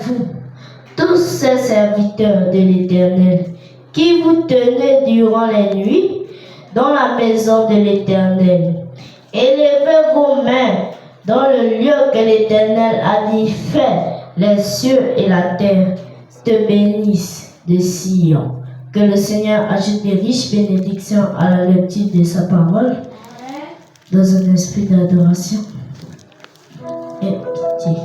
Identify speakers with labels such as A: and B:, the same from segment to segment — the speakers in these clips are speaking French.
A: vous, tous ces serviteurs de l'Éternel, qui vous tenez durant les nuits dans la maison de l'Éternel. Élevez vos mains dans le lieu que l'Éternel a dit fait. Les cieux et la terre te bénissent de Sion. Que le Seigneur ajoute des riches bénédictions à la lecture de sa parole dans un esprit d'adoration et pitié.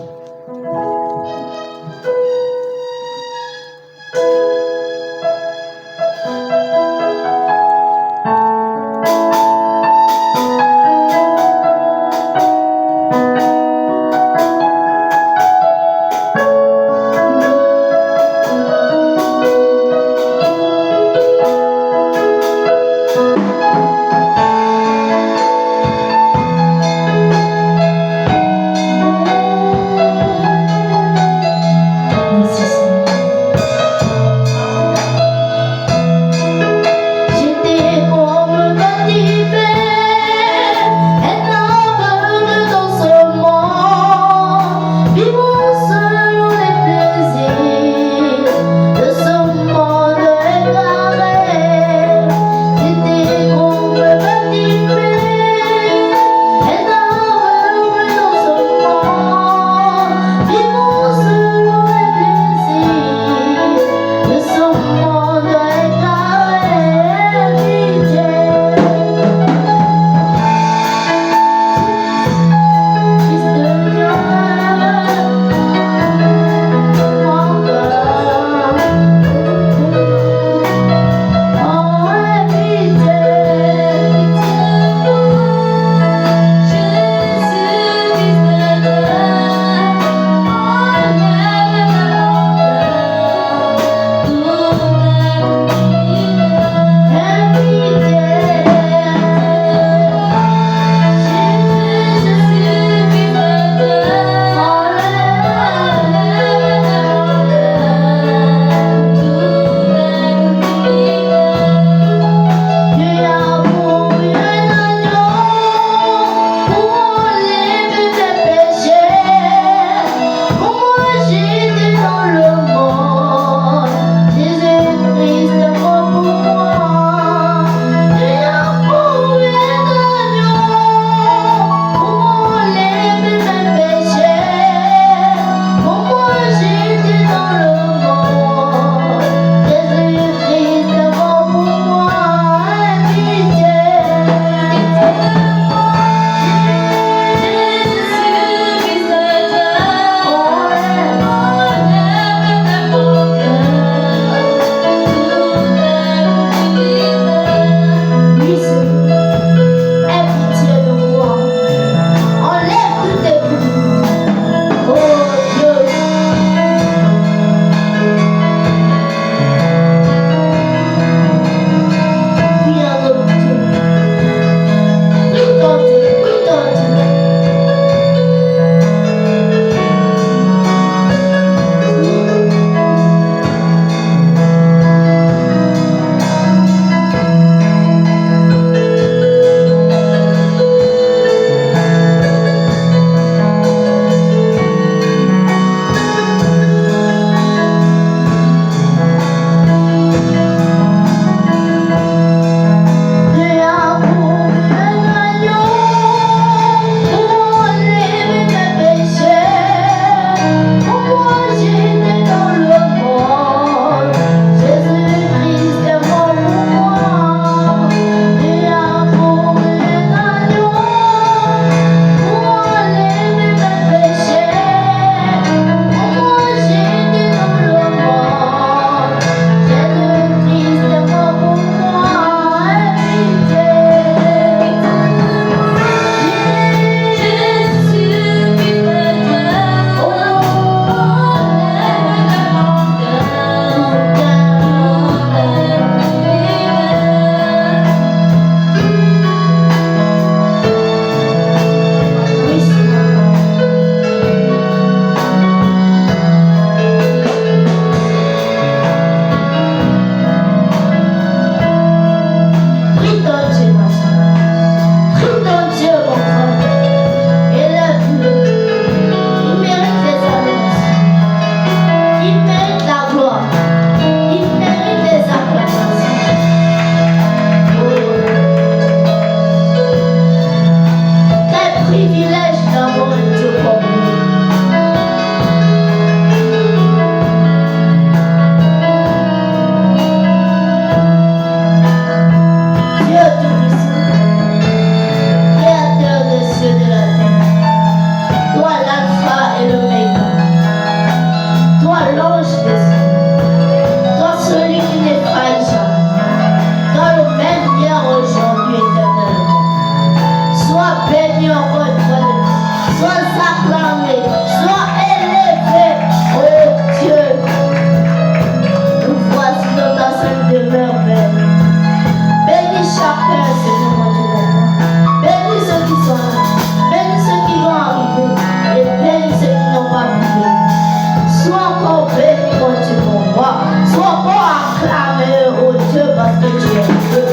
A: acclamer au Dieu parce que tu es Dieu.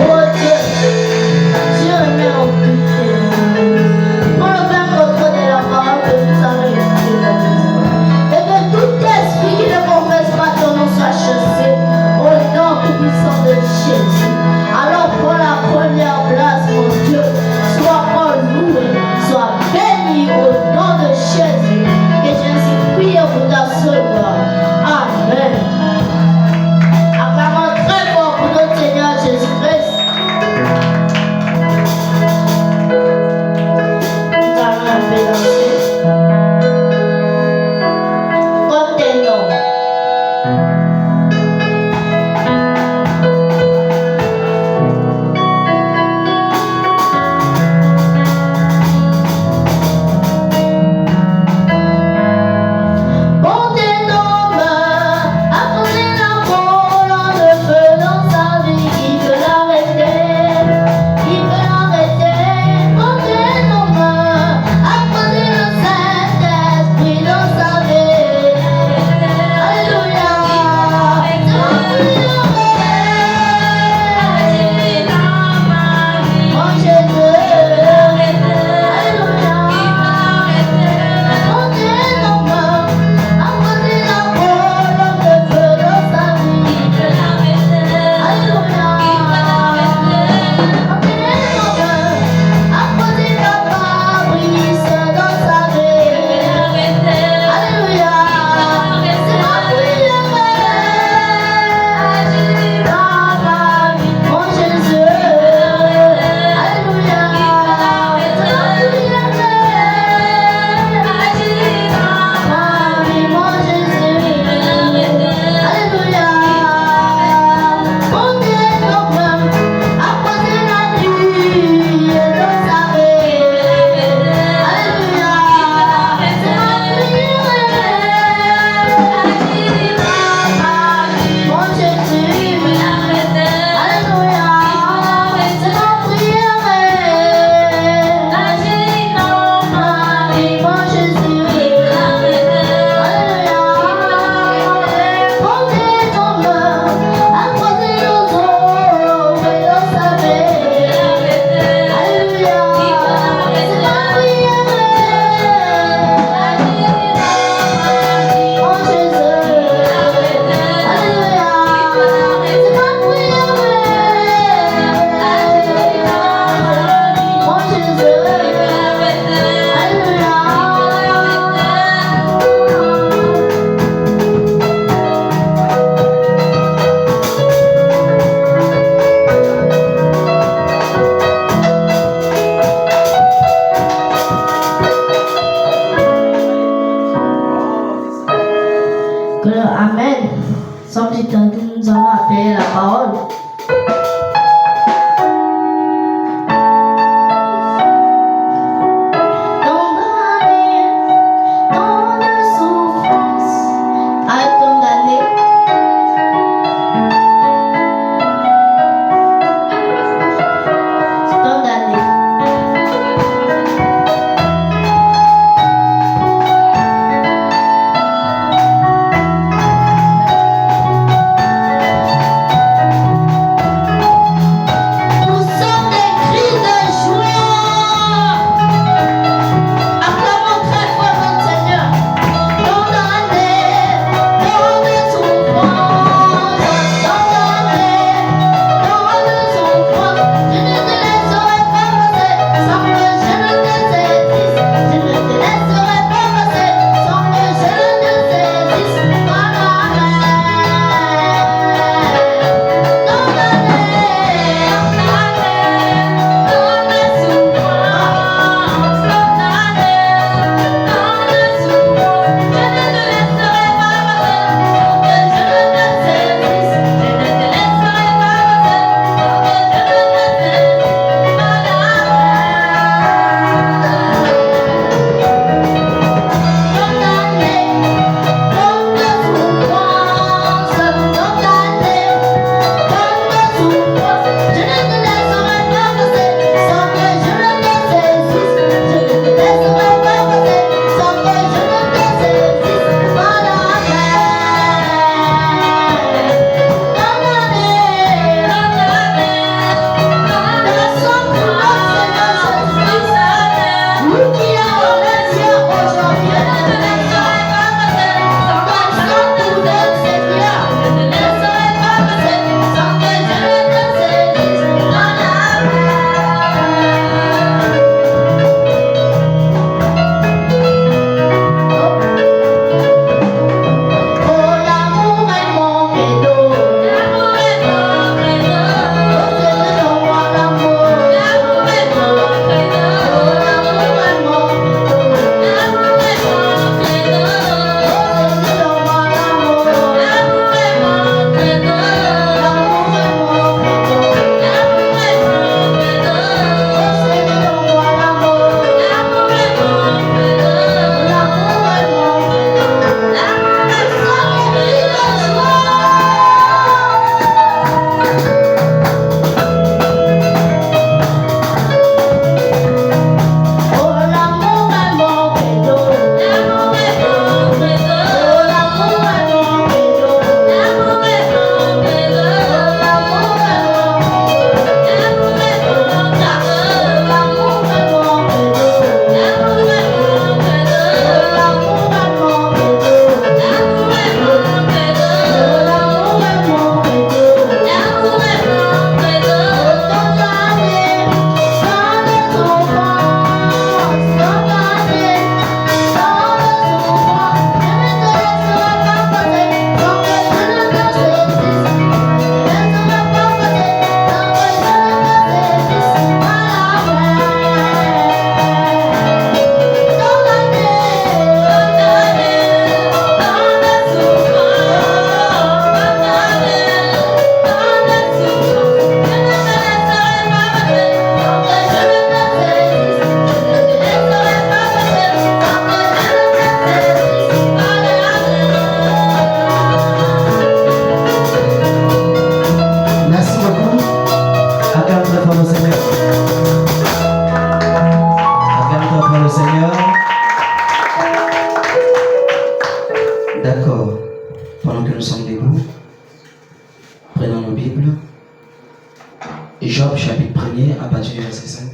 A: Oh Dieu, Dieu remet en toute tes prends le plein contrôle de la parole que nous allons écouter dans nous. Et que tout esprit qui ne confesse pas ton nom soit chassé au nom tout-puissant de Jésus. Alors prends la première place, mon Dieu. Sois loué, sois béni au nom de Jésus. Que Jésus prie pour ta seule gloire. Amen. Acclamons très fort pour notre Seigneur Jésus-Christ. Nous allons un peu danser. Comme tes noms. Amen. Sans plus tarder, nous allons appeler la parole.
B: Prenons nos Bibles. Job chapitre 1er à partir du verset 5.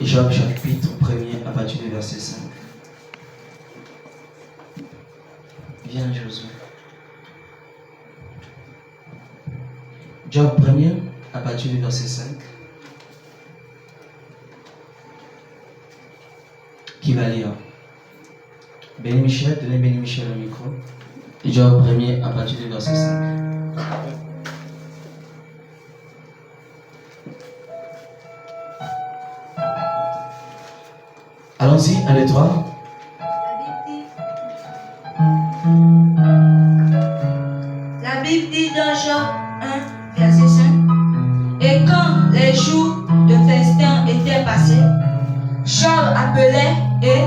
B: Job chapitre 1er à partir du verset 5. Viens Josué. Job 1er à partir du verset 5. Qui va lire? Béni Michel, donnez Béni Michel le micro. Job 1er à partir du verset 5. Allons-y, 1, 2, 3.
C: La Bible dit dans Job 1, verset 5. Et quand les jours de festin étaient passés, Job appelait et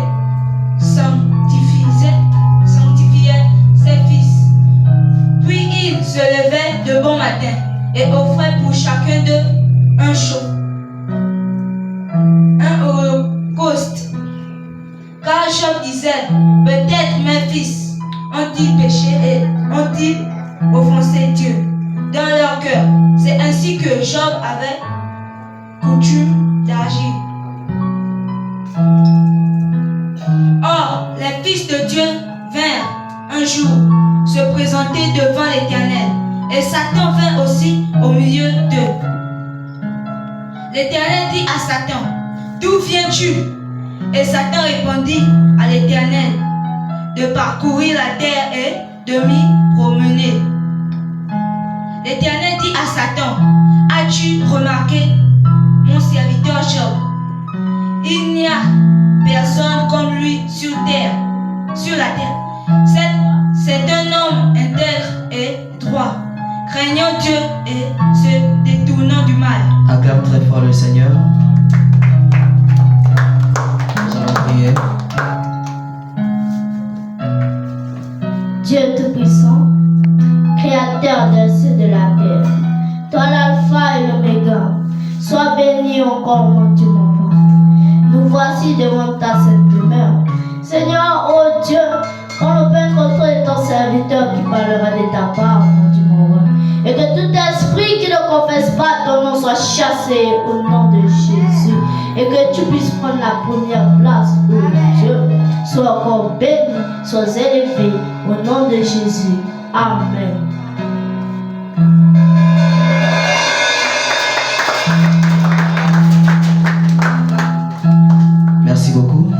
C: sanctifiait ses fils. Puis il se levait de bon matin et offrait pour chacun d'eux un holocauste. Car Job disait, peut-être mes fils ont-ils péché et ont-ils offensé Dieu dans leur cœur. C'est ainsi que Job avait coutume d'agir. Or, les fils de Dieu vinrent un jour se présenter devant l'Éternel, et Satan vint aussi au milieu d'eux. L'Éternel dit à Satan, d'où viens-tu? Et Satan répondit à l'Éternel, de parcourir la terre et de m'y promener. L'Éternel dit à Satan, as-tu remarqué mon serviteur Job? Il n'y a personne comme lui sur la terre. C'est un homme intègre et droit, craignant Dieu et se détournant du mal.
B: Acclame très fort le Seigneur. Nous allons prier.
A: Dieu Tout-Puissant, Créateur des cieux et de la terre, toi l'alpha et l'oméga, sois béni encore mon Dieu mon roi. Nous voici devant ta sainte demeure. Seigneur, oh Dieu, quand le Père contre est ton serviteur qui parlera de ta part, mon Dieu mon roi. Et que tout esprit qui ne confesse pas ton nom soit chassé au nom de Jésus. Et que tu puisses prendre la première place, oh Dieu. Sois encore béni, sois élevé au nom de Jésus. Amen.
B: Merci beaucoup.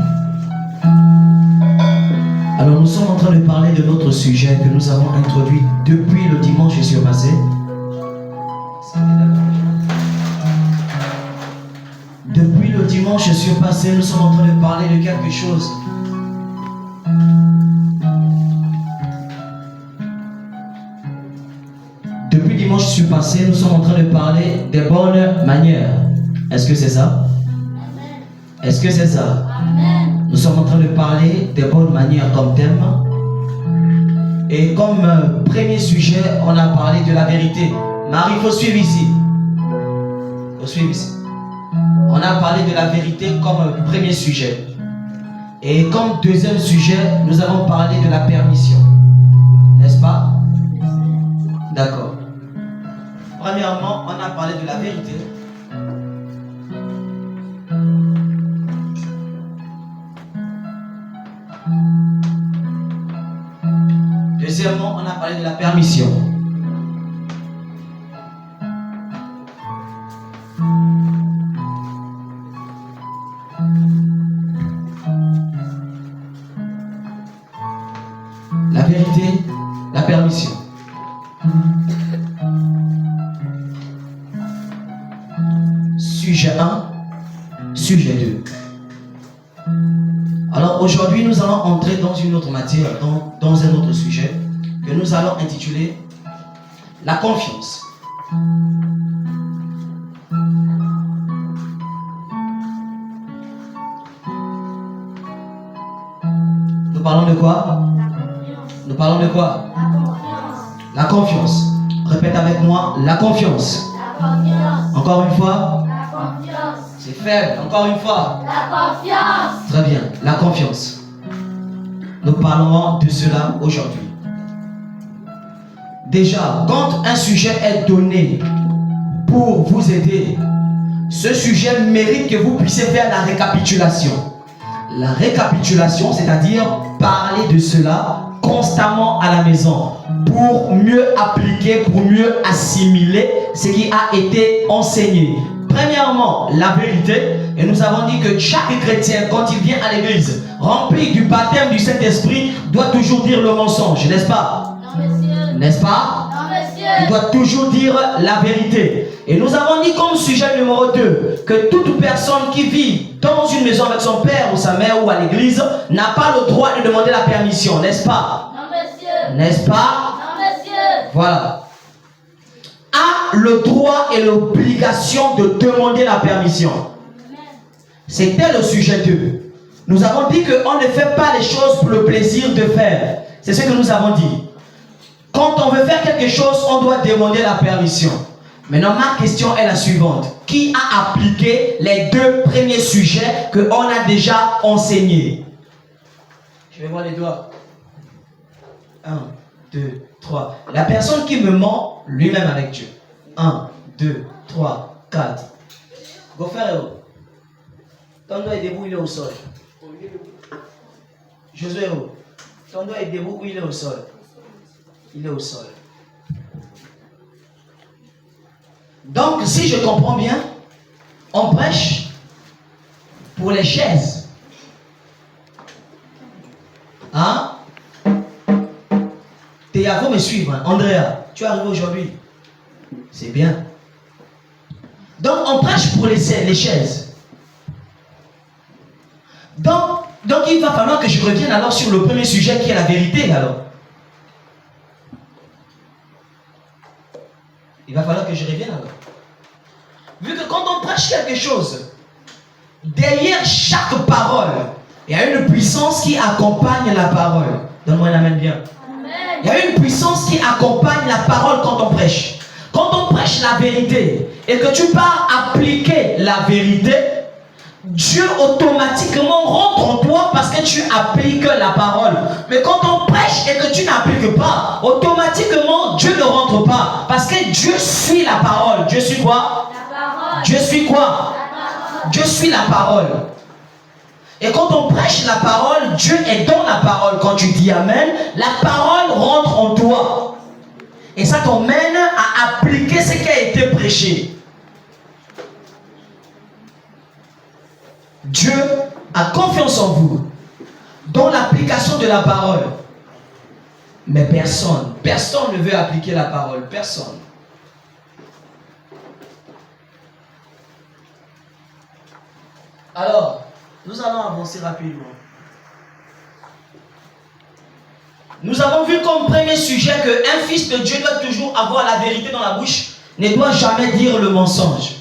B: Alors nous sommes en train de parler de notre sujet que nous avons introduit depuis le dimanche surpassé. Depuis le dimanche surpassé, nous sommes en train de parler de quelque chose. Depuis dimanche surpassé, nous sommes en train de parler des bonnes manières. Est-ce que c'est ça? Est-ce que c'est ça? Nous sommes en train de parler des bonnes manières comme thème. Et comme premier sujet, on a parlé de la vérité. Marie, il faut suivre ici. Il faut suivre ici. On a parlé de la vérité comme premier sujet. Et comme deuxième sujet, nous avons parlé de la permission. N'est-ce pas? D'accord. Premièrement, on a parlé de la vérité. Deuxièmement, on a parlé de la permission. La vérité, la permission. Sujet 1, sujet 2. Alors aujourd'hui, nous allons entrer dans une autre matière, dans un autre sujet que nous allons intituler la confiance. Nous parlons de quoi? Nous parlons de quoi? La confiance. Répète avec moi, la confiance.
A: La confiance.
B: Encore une fois.
A: La confiance.
B: C'est faible. Encore une fois.
A: La confiance.
B: Très bien, la confiance. Nous parlerons de cela aujourd'hui. Déjà, quand un sujet est donné pour vous aider, ce sujet mérite que vous puissiez faire la récapitulation. La récapitulation, c'est-à-dire parler de cela constamment à la maison pour mieux appliquer, pour mieux assimiler ce qui a été enseigné. Premièrement, la vérité. Et nous avons dit que chaque chrétien, quand il vient à l'église, rempli du baptême du Saint-Esprit, doit toujours dire le mensonge, n'est-ce pas?
A: Non, monsieur.
B: N'est-ce pas?
A: Non, monsieur.
B: Il doit toujours dire la vérité. Et nous avons dit comme sujet numéro 2 que toute personne qui vit dans une maison avec son père ou sa mère ou à l'église n'a pas le droit de demander la permission, n'est-ce pas?
A: Non, monsieur.
B: N'est-ce pas?
A: Non, monsieur.
B: Voilà. A le droit et l'obligation de demander la permission. C'était le sujet 2. Nous avons dit qu'on ne fait pas les choses pour le plaisir de faire. C'est ce que nous avons dit. Quand on veut faire quelque chose, on doit demander la permission. Maintenant, ma question est la suivante. Qui a appliqué les 2 premiers sujets qu'on a déjà enseignés? Je vais voir les doigts. 1, 2, 3. La personne qui me ment, lui-même avec Dieu. 1, 2, 3, 4. Go faire. Ton doigt est debout, il est au sol. Josué, ton doigt est debout ou il est au sol? Il est au sol. Donc, si je comprends bien, on prêche pour les chaises. Hein? Théa, faut me suivre. Hein? Andrea, tu es arrivé aujourd'hui. C'est bien. Donc, on prêche pour les chaises. Donc, il va falloir que je revienne alors sur le premier sujet qui est la vérité alors. Il va falloir que je revienne alors. Vu que quand on prêche quelque chose, derrière chaque parole, il y a une puissance qui accompagne la parole. Donne-moi un amen bien. Amen. Il y a une puissance qui accompagne la parole quand on prêche. Quand on prêche la vérité et que tu pars appliquer la vérité, Dieu automatiquement rentre en toi parce que tu appliques la parole. Mais quand on prêche et que tu n'appliques pas, automatiquement Dieu ne rentre pas. Parce que Dieu suit la parole. Dieu suit quoi? La parole. Dieu suit quoi? La parole. Dieu suit la parole. Et quand on prêche la parole, Dieu est dans la parole. Quand tu dis Amen, la parole rentre en toi. Et ça t'emmène à appliquer ce qui a été prêché. Dieu a confiance en vous dans l'application de la parole. Mais personne ne veut appliquer la parole. Personne. Alors, nous allons avancer rapidement. Nous avons vu comme premier sujet qu'un fils de Dieu doit toujours avoir la vérité dans la bouche, ne doit jamais dire le mensonge.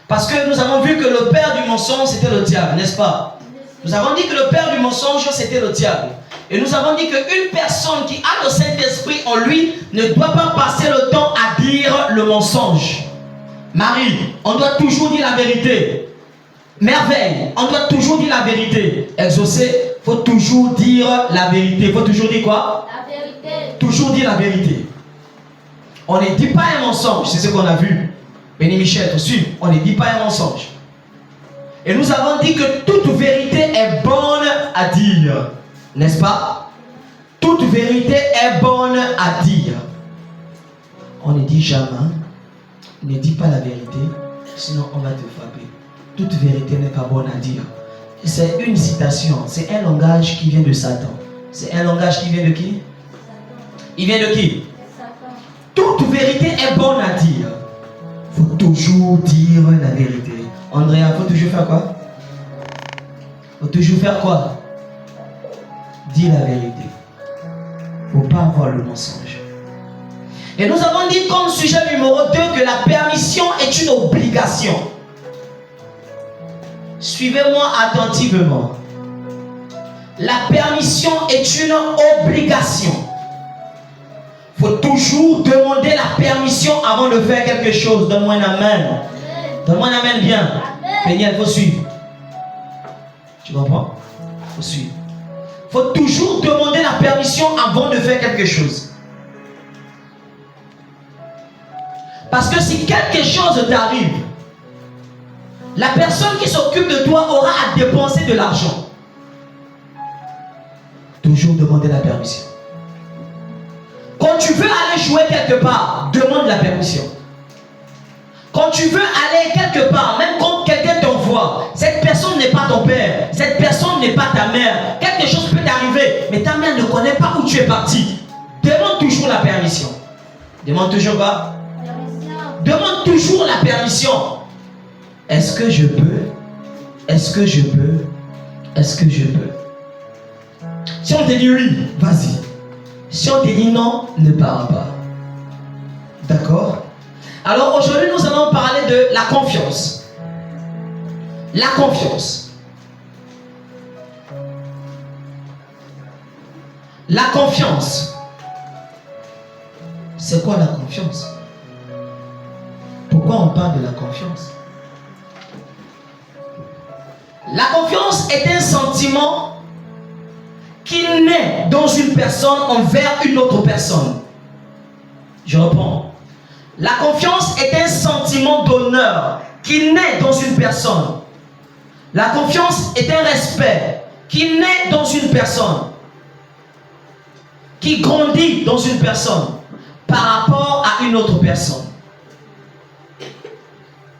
B: Parce que nous avons vu que le père du mensonge, c'était le diable, n'est-ce pas? Nous avons dit que le père du mensonge, c'était le diable. Et nous avons dit qu'une personne qui a le Saint-Esprit en lui ne doit pas passer le temps à dire le mensonge. Marie, on doit toujours dire la vérité. Merveille, on doit toujours dire la vérité. Exaucé, il faut toujours dire la vérité. Il faut toujours dire quoi? La vérité. Toujours dire la vérité. On ne dit pas un mensonge, c'est ce qu'on a vu. Béni Michel, faut suivre. On ne dit pas un mensonge. Et nous avons dit que toute vérité est bonne à dire. N'est-ce pas? Toute vérité est bonne à dire. On ne dit jamais, ne dis pas la vérité, sinon on va te frapper. Toute vérité n'est pas bonne à dire. C'est une citation, c'est un langage qui vient de Satan. C'est un langage qui vient de qui? Il vient de qui? Toute vérité est bonne à dire. Il faut toujours dire la vérité. Andrea, il faut toujours faire quoi? Il faut toujours faire quoi? Dire la vérité. Il ne faut pas avoir le mensonge. Et nous avons dit comme sujet numéro 2 que la permission est une obligation. Suivez-moi attentivement. La permission est une obligation. Il faut toujours demander la permission avant de faire quelque chose. Donne-moi un amen. Donne-moi un amen bien. Péniel, il faut suivre. Tu comprends? Il faut suivre. Il faut toujours demander la permission avant de faire quelque chose. Parce que si quelque chose t'arrive, la personne qui s'occupe de toi aura à dépenser de l'argent. Toujours demander la permission. Quand tu veux aller jouer quelque part, demande la permission. Quand tu veux aller quelque part, même quand quelqu'un t'envoie, cette personne n'est pas ton père, cette personne n'est pas ta mère, quelque chose peut t'arriver, mais ta mère ne connaît pas où tu es parti. Demande toujours la permission. Demande toujours quoi? Demande toujours la permission. Est-ce que je peux? Est-ce que je peux? Est-ce que je peux? Si on te dit oui, vas-y. Si on te dit non, ne pars pas. D'accord? Alors aujourd'hui, nous allons parler de la confiance. La confiance. La confiance. C'est quoi la confiance? Pourquoi on parle de la confiance? La confiance est un sentiment qui naît dans une personne envers une autre personne. Je reprends. La confiance est un sentiment d'honneur qui naît dans une personne. La confiance est un respect qui naît dans une personne, qui grandit dans une personne par rapport à une autre personne.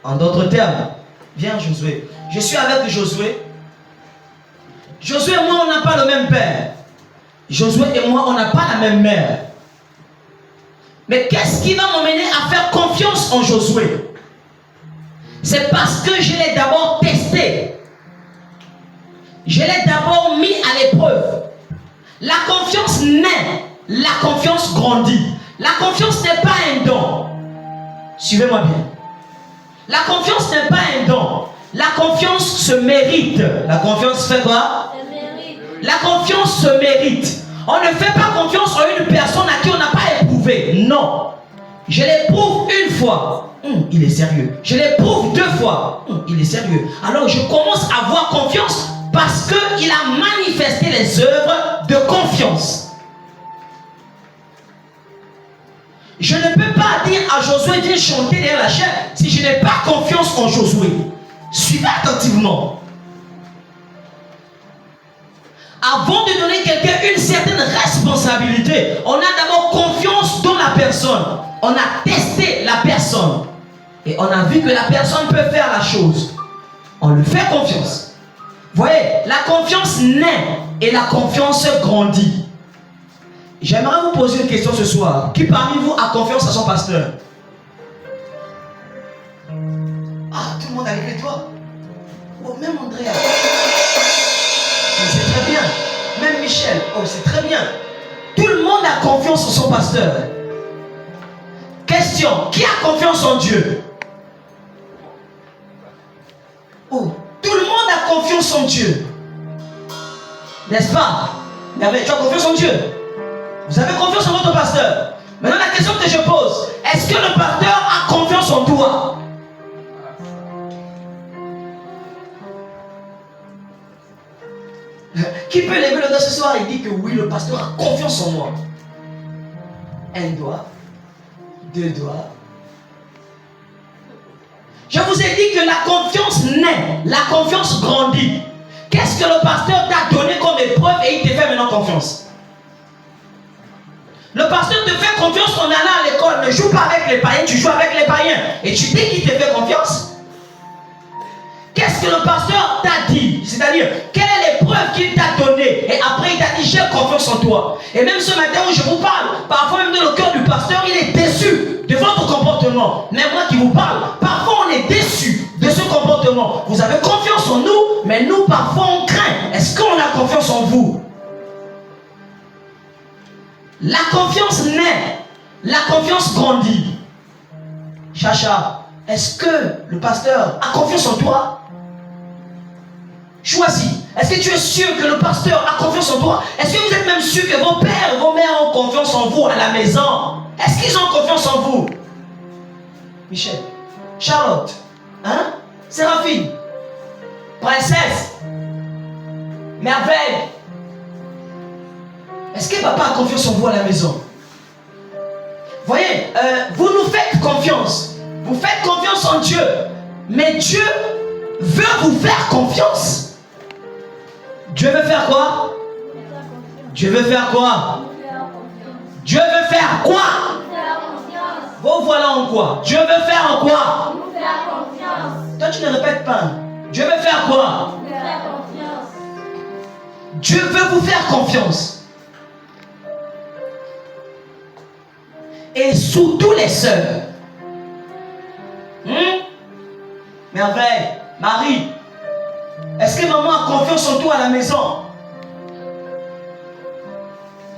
B: En d'autres termes, viens Josué. Je suis avec Josué. Josué et moi, on n'a pas le même père. Josué et moi, on n'a pas la même mère. Mais qu'est-ce qui va m'emmener à faire confiance en Josué? C'est parce que je l'ai d'abord testé. Je l'ai d'abord mis à l'épreuve. La confiance naît, la confiance grandit. La confiance n'est pas un don. Suivez-moi bien. La confiance n'est pas un don. La confiance se mérite. La confiance fait quoi? La confiance se mérite. On ne fait pas confiance en une personne à qui on n'a pas éprouvé. Non. Je l'éprouve une fois. Il est sérieux. Je l'éprouve 2 fois. Il est sérieux. Alors je commence à avoir confiance parce qu'il a manifesté les œuvres de confiance. Je ne peux pas dire à Josué, viens chanter derrière la chaîne si je n'ai pas confiance en Josué. Suivez attentivement. Avant de donner quelqu'un une certaine responsabilité, on a d'abord confiance dans la personne. On a testé la personne. Et on a vu que la personne peut faire la chose. On lui fait confiance. Vous voyez, la confiance naît et la confiance grandit. J'aimerais vous poser une question ce soir. Qui parmi vous a confiance à son pasteur? Ah, tout le monde a levé toi. Oh, même Andrea. C'est très bien. Même Michel. Oh, c'est très bien. Tout le monde a confiance en son pasteur. Question. Qui a confiance en Dieu? Oh, tout le monde a confiance en Dieu. N'est-ce pas? Tu as confiance en Dieu? Vous avez confiance en votre pasteur? Maintenant, la question que je pose, est-ce que le pasteur a confiance en toi? Qui peut lever le doigt ce soir et dire que oui, le pasteur a confiance en moi? 1 doigt, 2 doigts. Je vous ai dit que la confiance naît, la confiance grandit. Qu'est-ce que le pasteur t'a donné comme épreuve et il te fait maintenant confiance? Le pasteur te fait confiance en allant à l'école. Ne joue pas avec les païens, tu joues avec les païens. Et tu dis qu'il te fait confiance? Qu'est-ce que le pasteur t'a dit? C'est-à-dire, quelle est l'épreuve qu'il t'a donnée? Et après, il t'a dit, j'ai confiance en toi. Et même ce matin où je vous parle, parfois même dans le cœur du pasteur, il est déçu de votre comportement. Même moi qui vous parle, parfois on est déçu de ce comportement. Vous avez confiance en nous, mais nous, parfois, on craint. Est-ce qu'on a confiance en vous? La confiance naît, la confiance grandit. Chacha, est-ce que le pasteur a confiance en toi? Choisis. Est-ce que tu es sûr que le pasteur a confiance en toi? Est-ce que vous êtes même sûr que vos pères et vos mères ont confiance en vous à la maison? Est-ce qu'ils ont confiance en vous? Michel, Charlotte, hein? Séraphine, Princesse, Merveille. Est-ce que papa a confiance en vous à la maison? Voyez, vous nous faites confiance confiance. Vous faites confiance en Dieu. Mais Dieu veut vous faire confiance. Dieu veut faire quoi? Dieu veut faire quoi? Dieu veut faire quoi? Vous voilà en quoi? Dieu veut faire en quoi? Toi tu ne répètes pas. Dieu veut faire quoi? Dieu veut vous faire confiance. Et surtout les sœurs. Merveille, Marie, est-ce que maman a confiance en toi à la maison?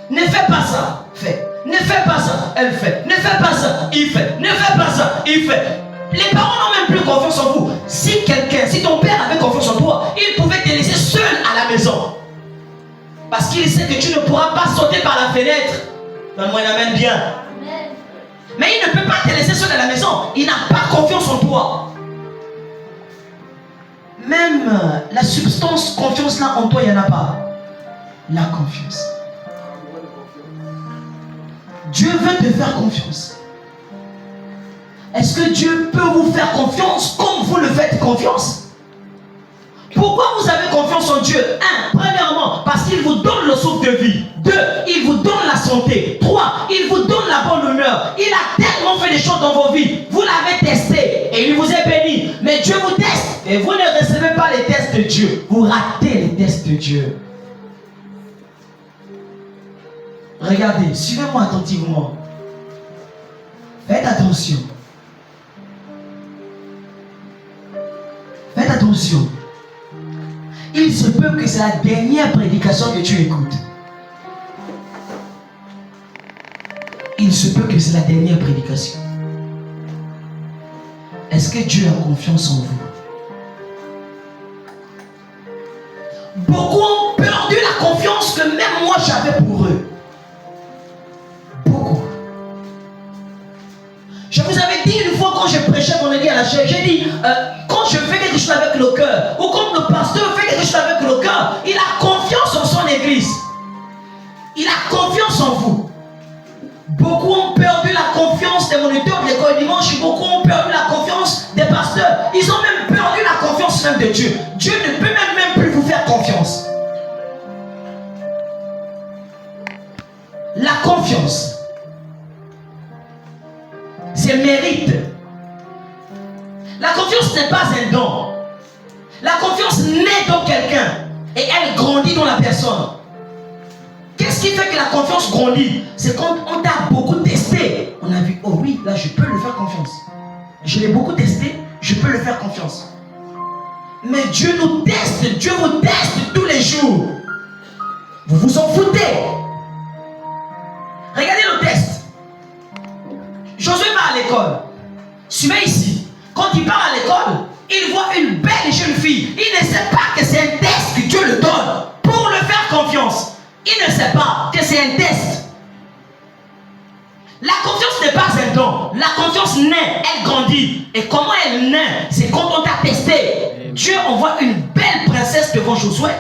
B: Ne fais pas ça, fais. Ne fais pas ça, elle fait. Ne fais pas ça, il fait. Ne fais pas ça, il fait. Les parents n'ont même plus confiance en vous. Si ton père avait confiance en toi, il pouvait te laisser seul à la maison. Parce qu'il sait que tu ne pourras pas sauter par la fenêtre. Donne-moi une amen bien. Amen. Mais il ne peut pas te laisser seul à la maison. Il n'a pas confiance en toi. Même la substance confiance là en toi, il n'y en a pas. La confiance. Dieu veut te faire confiance. Est-ce que Dieu peut vous faire confiance comme vous le faites confiance? Pourquoi vous avez confiance en Dieu? 1. Premièrement, parce qu'il vous donne le souffle de vie. 2. Il vous donne la santé. 3. Il vous donne la bonne humeur. Il a tellement fait des choses dans vos vies. Vous l'avez testé et il vous est béni. Mais Dieu vous teste et vous ne recevez pas les tests de Dieu. Vous ratez les tests de Dieu. Regardez, suivez-moi attentivement. Faites attention. Faites attention. Il se peut que c'est la dernière prédication que tu écoutes. Il se peut que c'est la dernière prédication. Est-ce que Dieu a confiance en vous? Beaucoup ont perdu la confiance que même moi j'avais pour eux. Beaucoup. Je vous avais dit une fois quand je prêchais mon église à la chair, j'ai dit, quand je fais quelque chose avec le cœur, ou quand le pasteur fait quelque chose avec le cœur, il a confiance en son église. Il a confiance en vous. Beaucoup ont perdu la confiance des moniteurs de l'école dimanche, beaucoup ont perdu la confiance des pasteurs. Ils ont même perdu la confiance même de Dieu. Dieu ne peut même plus vous faire confiance. La confiance, c'est mérite. La confiance n'est pas un don. La confiance naît dans quelqu'un et elle grandit dans la personne. Qu'est-ce qui fait que la confiance grandit? C'est quand on t'a beaucoup testé. On a vu, oh oui, là je peux le faire confiance. Je l'ai beaucoup testé, je peux le faire confiance. Mais Dieu nous teste, Dieu vous teste tous les jours. Vous vous en foutez. Regardez le test. Josué va à l'école. Suivez ici. Quand il part à l'école, il voit une belle jeune fille. Il ne sait pas que c'est un test que Dieu le donne pour le faire confiance. Il ne sait pas que c'est un test. La confiance n'est pas un don. La confiance naît, elle grandit. Et comment elle naît? C'est quand on t'a testé. Dieu envoie une belle princesse devant Josué.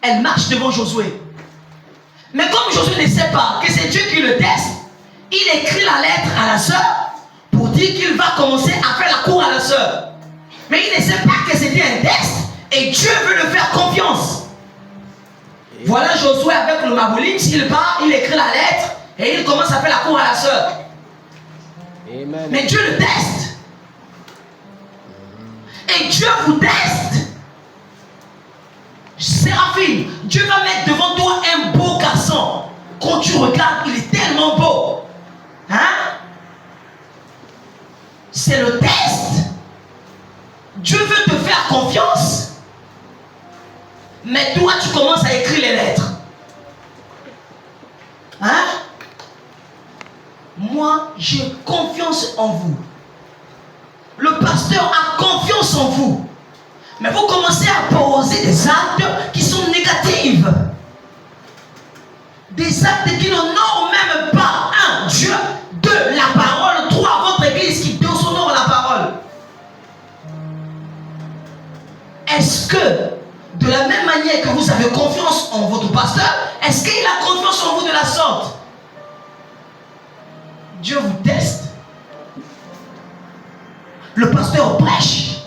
B: Elle marche devant Josué. Mais comme Josué ne sait pas que c'est Dieu qui le teste, il écrit la lettre à la sœur pour dire qu'il va commencer à faire la cour à la sœur. Mais il ne sait pas que c'était un test et Dieu veut le faire confiance. Voilà Josué avec le maboulim, s'il part, il écrit la lettre et il commence à faire la cour à la sœur.
D: Amen.
B: Mais Dieu le teste. Et Dieu vous teste. Séraphine, Dieu va mettre devant toi un beau garçon. Quand tu regardes, il est tellement beau. Hein? C'est le test. Dieu veut te faire confiance. Mais toi, tu commences à écrire les lettres. Hein? Moi, j'ai confiance en vous. Le pasteur a confiance en vous. Mais vous commencez à poser des actes qui sont négatifs. Des actes qui n'honorent même pas. 1. Dieu. 2. La parole. 3. Votre église qui déshonore la parole. Est-ce que, de la même manière que vous avez confiance en votre pasteur, est-ce qu'il a confiance en vous de la sorte? Dieu vous teste. Le pasteur prêche.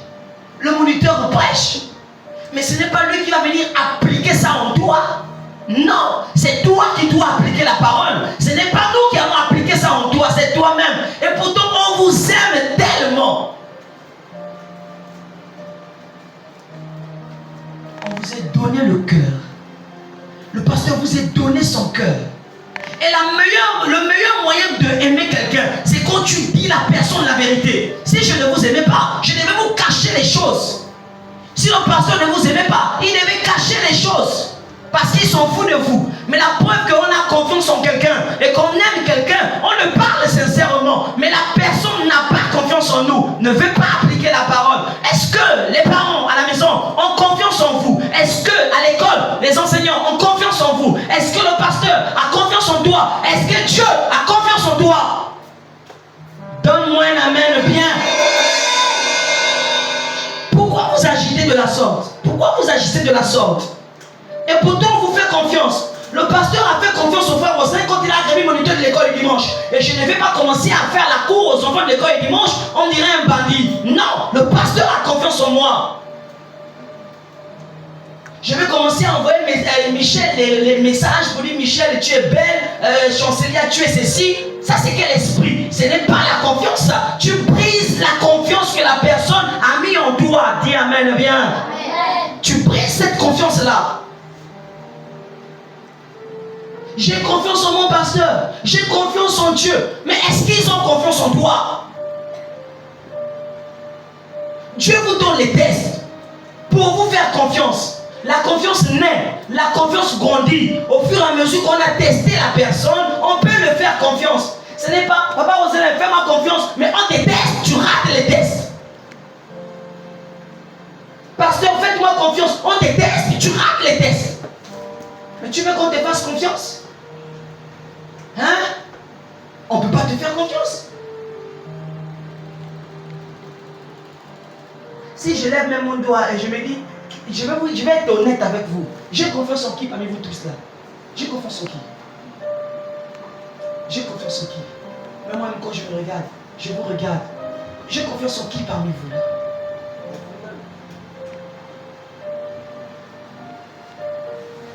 B: Le moniteur prêche. Mais ce n'est pas lui qui va venir appliquer ça en toi. Non, c'est toi qui dois appliquer la parole. Ce n'est pas nous qui allons appliquer ça en toi, c'est toi-même. Et pourtant, on vous aime tellement. On vous a donné le cœur. Le pasteur vous a donné son cœur. Et le meilleur moyen d'aimer quelqu'un, c'est quand tu dis la personne la vérité. Si je ne vous aimais pas, je devais vous cacher les choses. Si le pasteur ne vous aimait pas, il devait cacher les choses. Parce qu'il s'en fout de vous. Mais la preuve qu'on a confiance en quelqu'un et qu'on aime quelqu'un, on le parle sincèrement. Mais la personne n'a pas confiance en nous, ne veut pas appliquer la parole. Est-ce que les parents à la maison ont confiance en vous? Est-ce que à l'école, les enseignants ont confiance en vous? Est-ce que le pasteur a confiance en toi? Est-ce que Dieu a confiance en toi? Donne-moi un amen bien. Pourquoi vous agitez de la sorte? Pourquoi vous agissez de la sorte? Et pourtant on vous fait confiance. Le pasteur a fait confiance aux frères Roslin quand il a remis moniteur de l'école du dimanche. Et je ne vais pas commencer à faire la cour aux enfants de l'école du dimanche, on dirait un bandit. Non, le pasteur a confiance en moi. Je vais commencer à envoyer Michel les messages pour dire Michel, tu es belle, Chancelia, tu es ceci. Ça c'est quel esprit? Ce n'est pas la confiance ça. Tu brises la confiance que la personne a mis en toi. Dis amen bien. Amen. Tu brises cette confiance là. J'ai confiance en mon pasteur. J'ai confiance en Dieu. Mais est-ce qu'ils ont confiance en toi? Dieu vous donne les tests pour vous faire confiance. La confiance naît, la confiance grandit. Au fur et à mesure qu'on a testé la personne, on peut le faire confiance. Ce n'est pas, papa Roselin, fais-moi confiance, mais on te teste, tu rates les tests. Pasteur, faites-moi confiance, on te teste, tu rates les tests. Mais tu veux qu'on te fasse confiance? Hein? On ne peut pas te faire confiance. Si je lève même mon doigt et je me dis, je vais être honnête avec vous. J'ai confiance en qui parmi vous tous là? J'ai confiance en qui? J'ai confiance en qui? Même moi, quand je me regarde, je vous regarde. J'ai confiance en qui parmi vous là?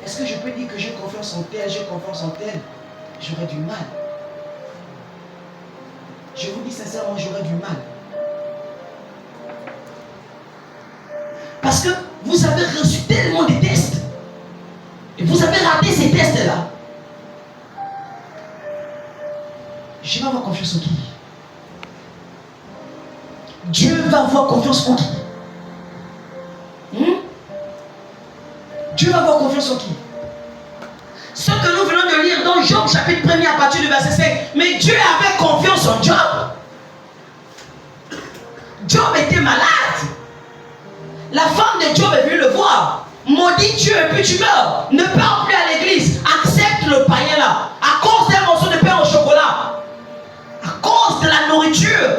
B: Est-ce que je peux dire que j'ai confiance en tel, j'ai confiance en tel? J'aurais du mal. Je vous dis sincèrement, j'aurais du mal. Parce que vous avez reçu tellement de tests. Et vous avez raté ces tests-là. Je vais avoir confiance en qui? Dieu va avoir confiance en qui? Dieu va avoir confiance en qui? Ce que nous venons de lire dans Job chapitre 1er à partir du verset 5. Mais Dieu avait confiance en Job. Job était malade. La femme de Job est venue le voir. Maudit Dieu et puis tu meurs. Ne pars plus à l'église. Accepte le païen là. À cause d'un morceau de pain au chocolat. À cause de la nourriture.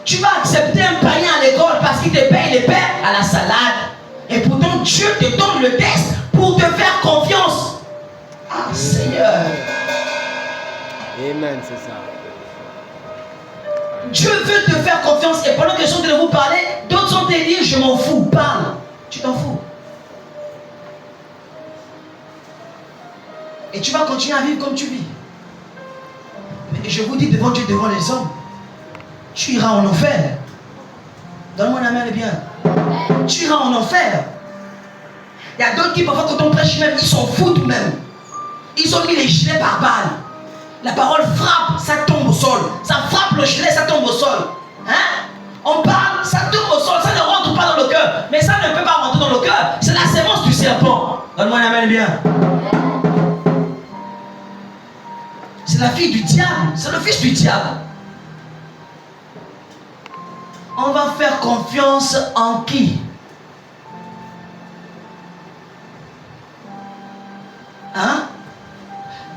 B: Tu vas accepter un païen à l'école parce qu'il te paye les pains à la salade. Et pourtant Dieu te donne le test pour te faire confiance. Ah Seigneur.
D: Amen, c'est ça.
B: Dieu veut te faire confiance et pendant que je suis en train de vous parler, d'autres sont te dire je m'en fous, parle. Tu t'en fous. Et tu vas continuer à vivre comme tu vis. Mais je vous dis devant Dieu, devant les hommes, tu iras en enfer. Donne-moi la main bien. Tu iras en enfer. Il y a d'autres qui parfois quand on prêche même, ils s'en foutent même. Ils ont mis les gilets par balles. La parole frappe, ça tombe au sol. Ça frappe le gilet, ça tombe au sol. Hein? On parle, ça tombe au sol, ça ne rentre pas dans le cœur. Mais ça ne peut pas rentrer dans le cœur. C'est la sémence du serpent. Donne-moi la main bien. C'est la fille du diable. C'est le fils du diable. On va faire confiance en qui? Hein?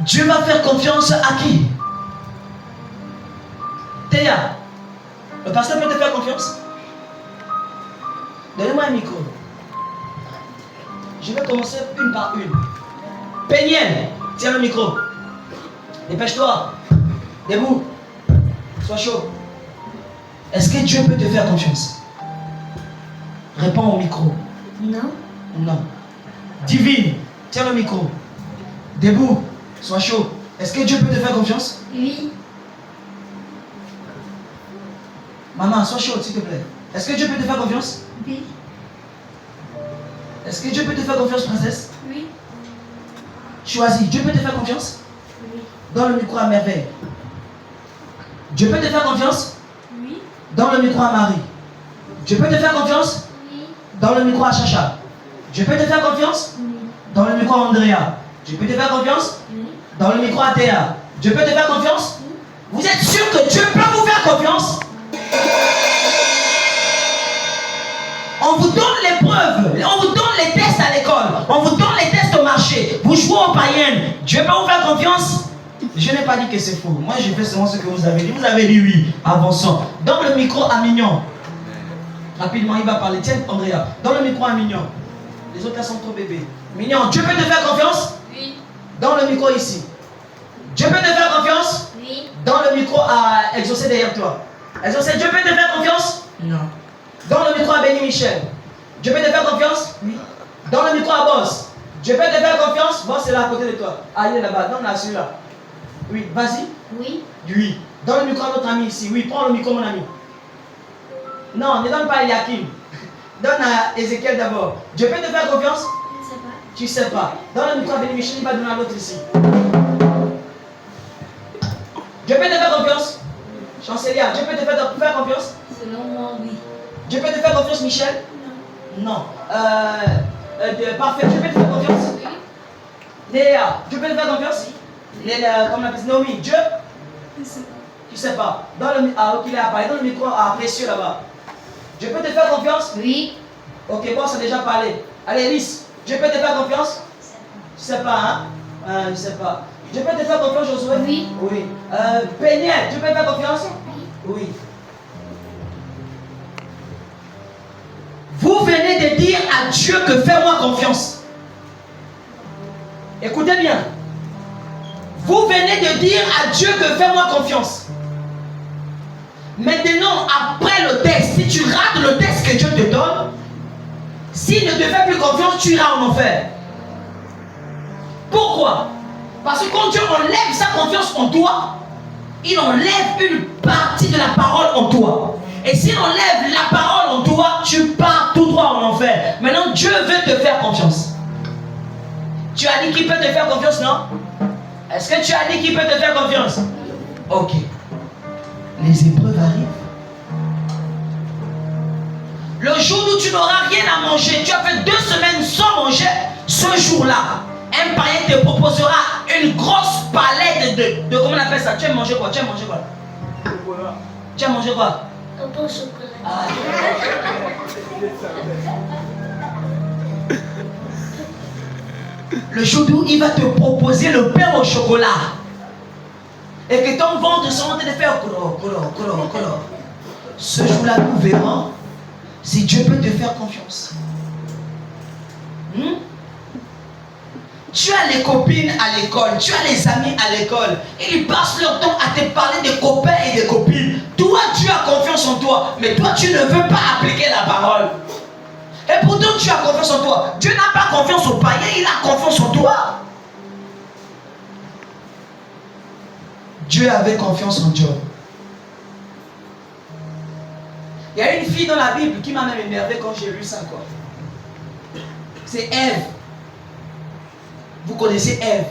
B: Dieu va faire confiance à qui? Théa, le pasteur peut te faire confiance? Donnez-moi un micro. Je vais commencer une par une. Péniel, tiens le micro. Dépêche-toi. Debout. Sois chaud. Est-ce que Dieu peut te faire confiance? Réponds au micro.
A: Non.
B: Non. Divine, tiens le micro. Debout, sois chaud. Est-ce que Dieu peut te faire confiance?
A: Oui.
B: Maman, sois chaude, s'il te plaît. Est-ce que Dieu peut te faire confiance?
A: Oui.
B: Est-ce que Dieu peut te faire confiance, princesse?
A: Oui.
B: Choisis. Dieu peut te faire confiance?
A: Oui.
B: Dans le micro à merveille. Dieu peut te faire confiance?
A: Oui.
B: Dans le micro à Marie. Dieu peut te faire confiance?
A: Oui.
B: Dans le micro à Chacha. Dieu peut te faire confiance?
A: Oui.
B: Dans le micro à Andrea. Dieu peut te faire confiance?
A: Oui.
B: Dans le micro à Théa. Dieu peut te faire confiance? Vous êtes sûr que Dieu peut vous faire confiance? On vous donne l'épreuve, on vous donne les tests à l'école, on vous donne les tests au marché, vous jouez aux païennes. Dieu peut vous faire confiance? Je n'ai pas dit que c'est faux. Moi, je fais seulement ce que vous avez dit. Vous avez dit oui. Avançons. Dans le micro à Mignon. Rapidement, il va parler. Tiens, Andrea. Dans le micro à Mignon. Les autres là sont trop bébés. Mignon, Dieu peut te faire confiance?
A: Oui.
B: Dans le micro ici. Dieu peut te faire confiance?
A: Oui.
B: Dans le micro à Exaucé derrière toi. Exaucé, Dieu peut te faire confiance?
C: Non.
B: Dans le micro à Béni Michel. Dieu peut te faire confiance? Oui. Dans le micro à Boss. Dieu peut te faire confiance? Boss est là à côté de toi. Ah, il est là-bas. Non, là, celui-là. Oui, vas-y.
A: Oui.
B: Oui. Dans le micro à notre ami ici. Oui, prends le micro, mon ami. Non, ne donne pas à Eliakim. Donne à Ézéchiel d'abord. Dieu peut te faire confiance?
A: Je ne sais pas.
B: Tu sais pas. Dans le micro à Béni Michel, il va donner à l'autre ici. Dieu peut te faire confiance? Chancelière, Dieu peut te faire confiance?
A: Selon moi, oui.
B: Dieu peut te faire confiance, Michel?
A: Non.
B: Non. Parfait, Dieu peut te faire confiance?
A: Oui.
B: Léa, Dieu peut te faire confiance? Léa, comme la petite Naomi, Dieu?
A: Je ne sais pas.
B: Tu sais pas. Dans le, ok, il est apparu. Dans le micro à précieux là-bas. Dieu peut te faire confiance?
A: Oui.
B: Ok, bon, ça a déjà parlé. Allez, Alice, Dieu peut te faire confiance? Tu sais pas, hein? Je sais pas. Dieu peut te faire confiance, Josué?
A: Oui.
B: Oui. Péniel, Dieu peut te faire confiance? Oui. Vous venez de dire à Dieu que fais-moi confiance. Écoutez bien. Vous venez de dire à Dieu que fais-moi confiance. Maintenant, après le test, si tu rates le test que Dieu te donne, s'il ne te fait plus confiance, tu iras en enfer. Pourquoi? Parce que quand Dieu enlève sa confiance en toi, il enlève une partie de la parole en toi. Et s'il enlève la parole en toi, tu pars tout droit en enfer. Maintenant, Dieu veut te faire confiance. Tu as dit qu'il peut te faire confiance, non? Est-ce que tu as dit qu'il peut te faire confiance? Ok. Les épreuves arrivent. Le jour où tu n'auras rien à manger, tu as fait 2 semaines sans manger, ce jour-là, un païen te proposera une grosse palette de comment on appelle ça? Tu as mangé quoi? Tu as mangé quoi? Tu as mangé quoi?
A: Un bon chocolat.
B: Ah. Le jour où il va te proposer le pain au chocolat et que ton ventre sera en train de faire colo. Ce jour-là, nous verrons si Dieu peut te faire confiance. Tu as les copines à l'école, tu as les amis à l'école. Ils passent leur temps à te parler de copains et de copines. Toi, tu as confiance en toi, mais toi, tu ne veux pas appliquer la parole. Et pourtant, tu as confiance en toi. Dieu n'a pas confiance aux païens, il a confiance en toi. Dieu avait confiance en Job. Il y a une fille dans la Bible qui m'a même énervé quand j'ai lu ça encore. C'est Ève. Vous connaissez Ève?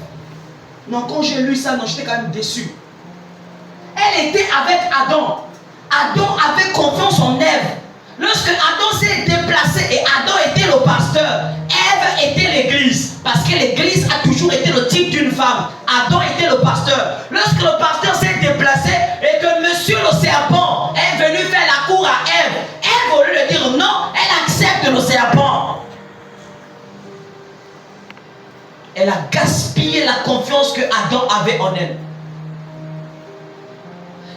B: Non, quand j'ai lu ça, non, j'étais quand même déçu. Elle était avec Adam. Adam avait confiance en Ève. Lorsque Adam s'est déplacé et Adam était le pasteur, Ève était l'église. Parce que l'église a toujours été le type d'une femme. Adam était le pasteur. Lorsque le pasteur s'est déplacé et que monsieur le serpent est venu faire la cour à Ève, Ève, au lieu de dire non, elle accepte le serpent. Elle a gaspillé la confiance que Adam avait en elle.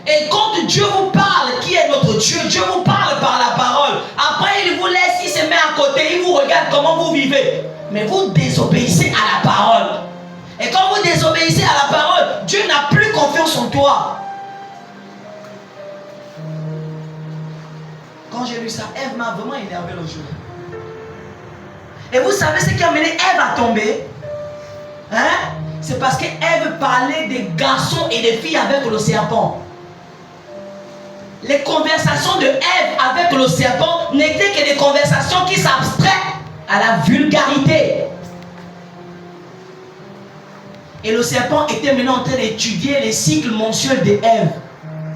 B: Et quand Dieu vous parle, qui est notre Dieu, Dieu vous parle par la parole. Après, il vous laisse, il se met à côté, il vous regarde comment vous vivez. Mais vous désobéissez à la parole. Et quand vous désobéissez à la parole, Dieu n'a plus confiance en toi. Quand j'ai lu ça, Ève m'a vraiment énervé l'autre jour. Et vous savez ce qui a mené Ève à tomber? Hein? C'est parce qu'Ève parlait des garçons et des filles avec le serpent. Les conversations de Ève avec le serpent n'étaient que des conversations qui s'abstraient à la vulgarité. Et le serpent était maintenant en train d'étudier les cycles mensuels de Ève.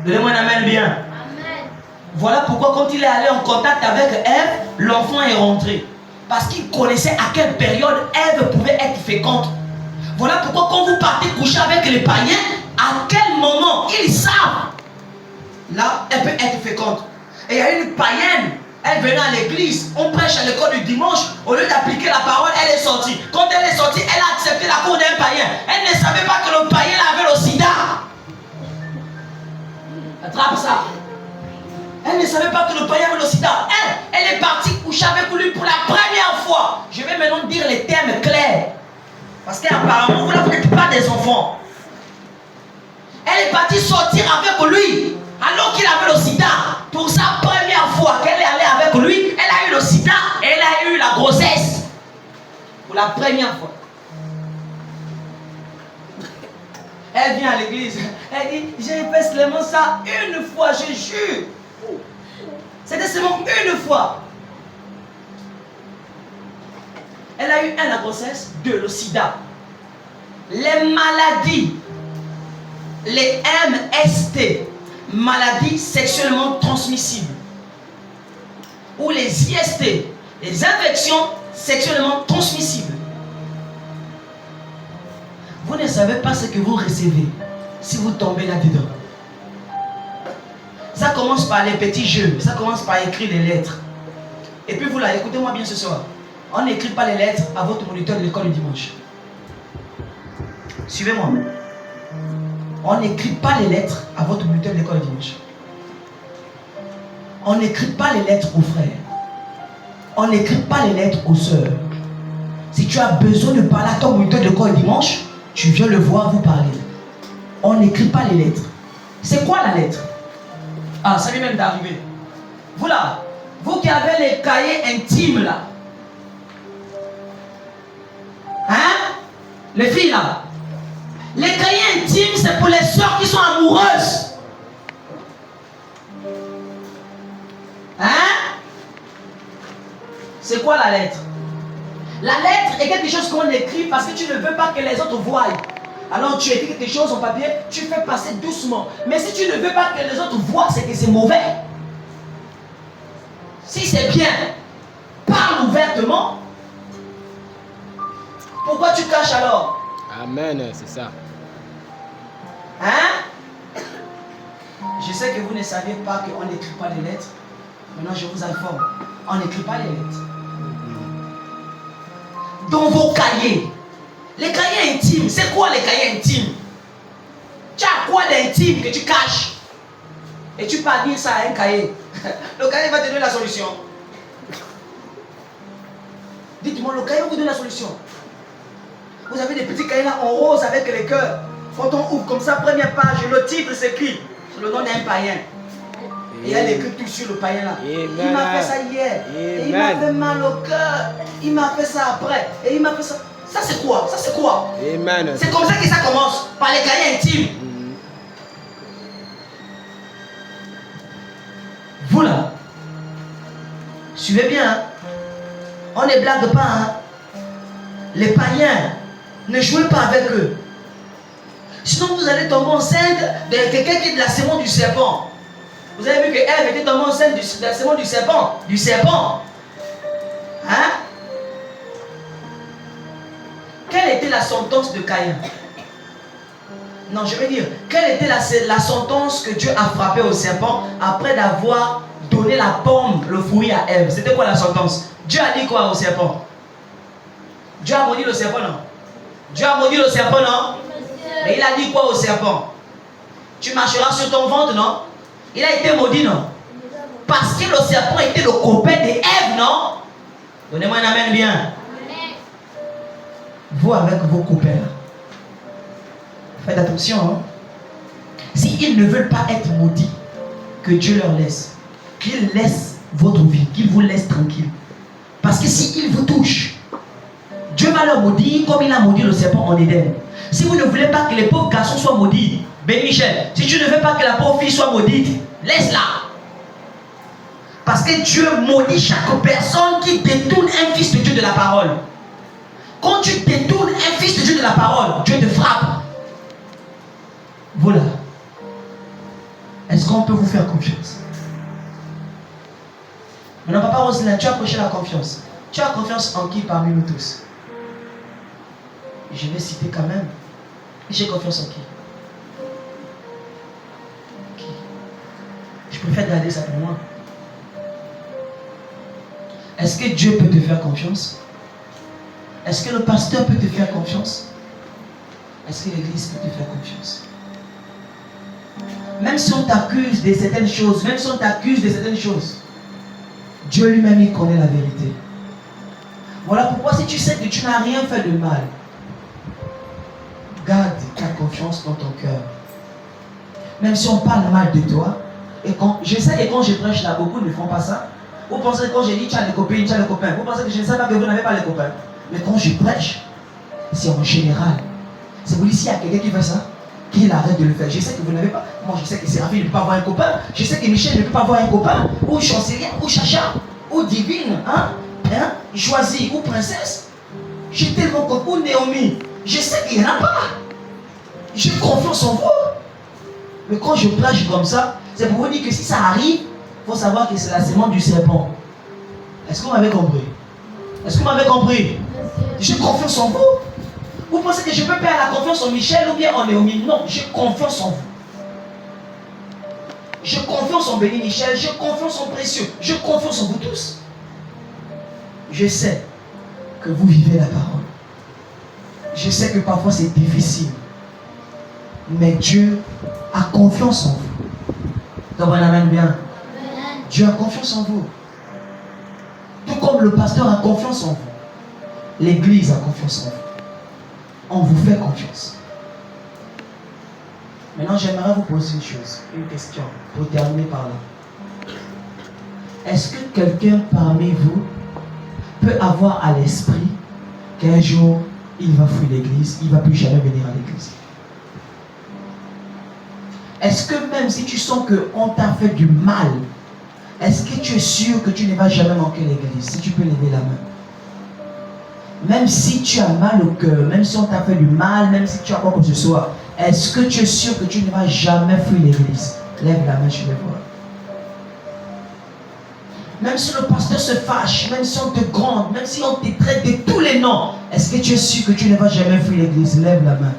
B: Donnez-moi un amen bien. Amen. Voilà pourquoi quand il est allé en contact avec Ève, l'enfant est rentré. Parce qu'il connaissait à quelle période Ève pouvait être féconde. Voilà pourquoi quand vous partez coucher avec les païens, à quel moment ils savent, là, elle peut être féconde. Et il y a une païenne, elle venait à l'église, on prêche à l'école du dimanche, au lieu d'appliquer la parole, elle est sortie. Quand elle est sortie, elle a accepté la cour d'un païen. Elle ne savait pas que le païen avait le sida. Attrape ça. Elle ne savait pas que le païen avait le sida. Elle est partie coucher avec lui pour la première fois. Je vais maintenant dire les termes clairs. Parce qu'apparemment, vous n'avez pas des enfants. Elle est partie sortir avec lui alors qu'il avait le sida. Pour sa première fois qu'elle est allée avec lui, elle a eu le sida et elle a eu la grossesse. Pour la première fois. Elle vient à l'église. Elle dit, j'ai fait seulement ça une fois, je jure. C'était seulement une fois. Elle a eu la grossesse, 2, le sida. Les maladies, les MST, maladies sexuellement transmissibles, ou les IST, les infections sexuellement transmissibles. Vous ne savez pas ce que vous recevez si vous tombez là-dedans. Ça commence par les petits jeux, ça commence par écrire des lettres. Et puis vous là, écoutez-moi bien ce soir. On n'écrit pas les lettres à votre moniteur de l'école du dimanche. Suivez-moi. On n'écrit pas les lettres à votre moniteur de l'école du dimanche. On n'écrit pas les lettres aux frères. On n'écrit pas les lettres aux sœurs. Si tu as besoin de parler à ton moniteur de l'école du dimanche, tu viens le voir vous parler. On n'écrit pas les lettres. C'est quoi la lettre? Ah, ça vient même d'arriver. Vous là, vous qui avez les cahiers intimes là. Hein? Les filles là. Les cahiers intimes, c'est pour les soeurs qui sont amoureuses. Hein? C'est quoi la lettre? La lettre est quelque chose qu'on écrit parce que tu ne veux pas que les autres voient. Alors tu écris quelque chose en papier, tu fais passer doucement. Mais si tu ne veux pas que les autres voient, c'est que c'est mauvais. Si c'est bien, parle ouvertement. Pourquoi tu caches alors?
D: Amen, c'est ça.
B: Hein? Je sais que vous ne saviez pas qu'on n'écrit pas les lettres. Maintenant je vous informe. On n'écrit pas les lettres. Dans vos cahiers. Les cahiers intimes, c'est quoi les cahiers intimes? Tu as quoi d'intime que tu caches? Et tu peux dire ça à un cahier. Le cahier va te donner la solution. Dites-moi, le cahier va vous donner la solution. Vous avez des petits cahiers là en rose avec les cœurs. Quand on ouvre comme ça, première page, le titre s'écrit. C'est le nom d'un païen. Et elle écrit tout sur le païen là.
D: Amen.
B: Il m'a fait ça hier. Et il m'a fait mal au cœur. Il m'a fait ça après. Et il m'a fait ça. Ça c'est quoi? Ça c'est quoi?
D: Amen.
B: C'est comme ça que ça commence. Par les cahiers intimes. Vous là. Suivez bien. Hein? On ne blague pas. Hein? Les païens. Ne jouez pas avec eux. Sinon vous allez tomber enceinte de quelqu'un qui est de la sémence du serpent. Vous avez vu que Ève était tombée enceinte de la sémence du serpent. Du serpent. Hein? Quelle était la sentence de Caïn? Non, je veux dire, quelle était la sentence que Dieu a frappée au serpent après d'avoir donné la pomme, le fruit à Ève? C'était quoi la sentence? Dieu a dit quoi au serpent? Dieu a maudit le serpent, non? Dieu a maudit le serpent, non? Mais il a dit quoi au serpent? Tu marcheras sur ton ventre, non? Il a été maudit, non? Parce que le serpent était le copain d'Ève, non? Donnez-moi un amen bien. Vous avec vos copains, faites attention. Hein? S'ils ne veulent pas être maudits, que Dieu leur laisse. Qu'ils laissent
E: votre vie, qu'il vous laisse tranquille. Parce que s'il vous touche, Dieu va le maudire comme il a maudit le serpent en Éden. Si vous ne voulez pas que les pauvres garçons soient maudits, Béni Michel, si tu ne veux pas que la pauvre fille soit maudite, laisse-la. Parce que Dieu maudit chaque personne qui détourne un fils de Dieu de la parole. Quand tu détournes un fils de Dieu de la parole, Dieu te frappe. Voilà. Est-ce qu'on peut vous faire confiance? Maintenant, Papa Roselin, tu as prêché la confiance. Tu as confiance en qui parmi nous tous? Je vais citer quand même. J'ai confiance en qui? Qui? Je préfère garder ça pour moi. Est-ce que Dieu peut te faire confiance? Est-ce que le pasteur peut te faire confiance? Est-ce que l'église peut te faire confiance? Même si on t'accuse de certaines choses, Dieu lui-même, il connaît la vérité. Voilà pourquoi si tu sais que tu n'as rien fait de mal, garde ta confiance dans ton cœur. Même si on parle mal de toi, et quand je prêche là, beaucoup ne font pas ça. Vous pensez que quand j'ai dit tu as les copines, tu as les copains, vous pensez que je ne sais pas que vous n'avez pas les copains. Mais quand je prêche, c'est en général. C'est vous dire s'il y a quelqu'un qui fait ça, qu'il arrête de le faire. Je sais que vous n'avez pas. Moi je sais que Séraphine ne peut pas avoir un copain. Je sais que Michel ne peut pas avoir un copain. Ou chancelière, ou chacha, ou divine, choisie, ou princesse. J'ai tellement confiance. Ou Naomi. Je sais qu'il n'y en a pas. J'ai confiance en vous. Mais quand je prêche comme ça, c'est pour vous dire que si ça arrive, il faut savoir que c'est la sémence du serpent. Est-ce que vous m'avez compris? Est-ce que vous m'avez compris? J'ai confiance en vous. Vous pensez que je peux perdre la confiance en Michel ou bien en Naomi? Non, j'ai confiance en vous. J'ai confiance en Béni Michel, j'ai confiance en Précieux, j'ai confiance en vous tous. Je sais que vous vivez la parole. Je sais que parfois c'est difficile. Mais Dieu a confiance en vous. Donc on amène bien. Dieu a confiance en vous. Tout comme le pasteur a confiance en vous. L'église a confiance en vous. On vous fait confiance. Maintenant, j'aimerais vous poser une question, pour terminer par là. Est-ce que quelqu'un parmi vous peut avoir à l'esprit qu'un jour, il va fuir l'église, il ne va plus jamais venir à l'église? Est-ce que même si tu sens qu'on t'a fait du mal, est-ce que tu es sûr que tu ne vas jamais manquer l'église? Si tu peux lever la main. Même si tu as mal au cœur, même si on t'a fait du mal, même si tu as quoi que ce soit, est-ce que tu es sûr que tu ne vas jamais fuir l'église? Lève la main, je vais voir. Même si le pasteur se fâche, même si on te gronde, même si on te traite de tous les noms, est-ce que tu es sûr que tu ne vas jamais fuir l'église? Lève la main.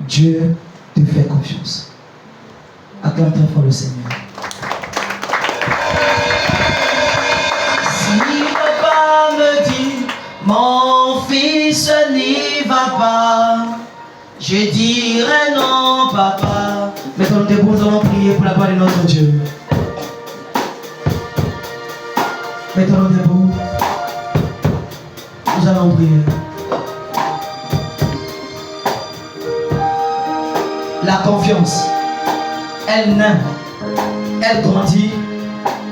E: Dieu te fait confiance. Acclame très fort le Seigneur. Si papa me dit, mon fils n'y va pas, je dirai non, papa. Mettons-nous debout, nous allons prier pour la gloire de notre Dieu. Mettons-nous debout. Nous allons prier. La confiance, elle naît, elle grandit,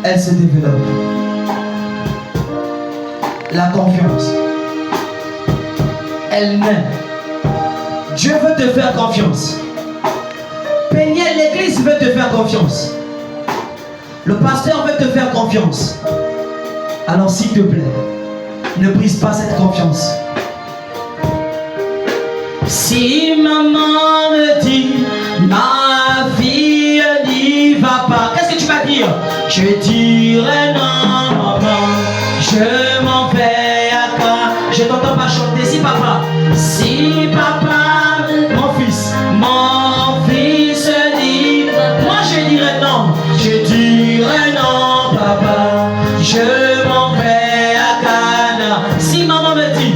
E: elle se développe. La confiance, elle naît. Dieu veut te faire confiance. Péniel, l'église veut te faire confiance. Le pasteur veut te faire confiance. Alors s'il te plaît, ne brise pas cette confiance. Si maman me dit, ma fille n'y va pas, qu'est-ce que tu vas dire? Je dirai non, maman, je m'en vais à quoi? Je t'entends pas chanter. Si papa mon fils dit, moi je dirais non, je dirais non, papa, je m'en vais à Cana. Si maman me dit,